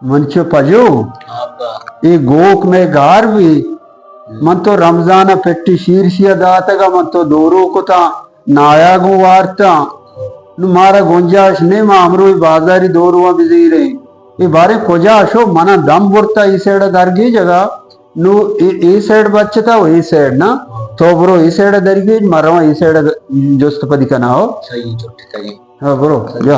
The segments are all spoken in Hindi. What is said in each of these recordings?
मंचो पजो ఈ గోక్ మే గార్వి మనతో రంజాన పెట్టి శీర్షియ దాతగా మనతో దోరుకుతా నాయాగు వార్తా ను మారా గుంజాష్ నే మా అమరు బాజారి దోరువా బిజీరే ఈ బారే కొజాషో మన దమ్ బుర్తా ఈ సైడ్ దర్గి జగా ను ఈ సైడ్ బచ్చతా ఈ సైడ్ నా तो ब्रो इस साइड दरगी मरवा इस साइड जोस्त पदी का ना हो सही छोटे सही हाँ ब्रो जा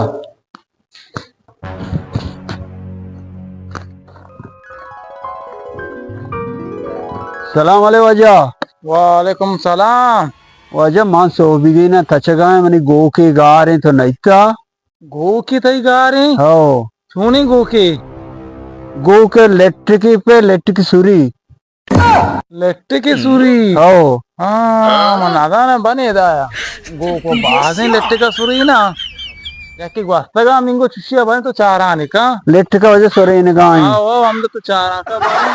सलाम वाले वजह वालेकुम सलाम। वजह मान सो बिगी ना तचगा मनी गो के गा रहे तो नहीं था गो की तई गा रही हो सुनी गो के इलेक्ट्रिक पे इलेक्ट्रिक सुरी की सूरी हो मन अदाना बने दाया गो को बाजे लेट्टे का सूरी ना याकी वास्तगा मिंगो चुशिया बने तो चारा आने का इलेक्ट्रिक का वजह सोरे ने गाय हाँ वो हम तो चारा का बने।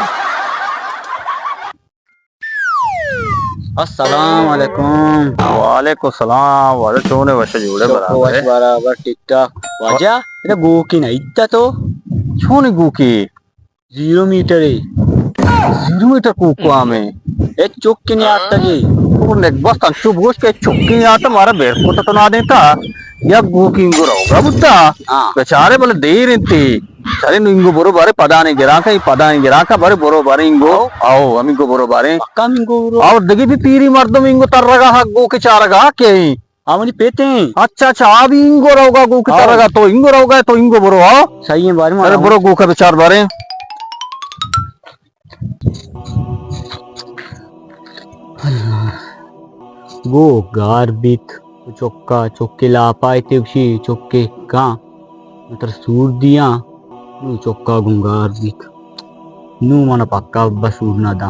अस्सलाम वालेकुम वालेकुम सलाम वाले चोने वैसे जुड़े बराबर बराबर टिकटॉक वजह इधर गो की नहीं था तो छोने गु की 0 मीटर है 0 मीटर कुको आमे एक चुक के नहीं आता जी और नेक बस तंचु बोझ के चुक्की आता मारा बेर को तो ना देता या गु की इंगो रहोगा बुद्धा बेचारे बोले देर इंती सरे इंगो बोरो बारे पदाने गिराका ही पदाने गिराका बारे बोरो बारे इंगो आओ हम इंगो बोरो बारे पक्का मिंगो और दगी भी तीरी मर्दम इंगो तरगा हा गो के चारगा के हमनी पेते हैं अच्छा अच्छा अभी इंगो रहोगा गो के तरगा तो इंगो रहोगा तो इंगो बोरो आओ सही है बारे में अरे बोरो गो का विचार बारे गो गार्बिक चौका चौके ला पाए तेवशी चौके का नंतर सूर दिया नु चौका गुंगार बिक नु मन पक्का बसूर ना दा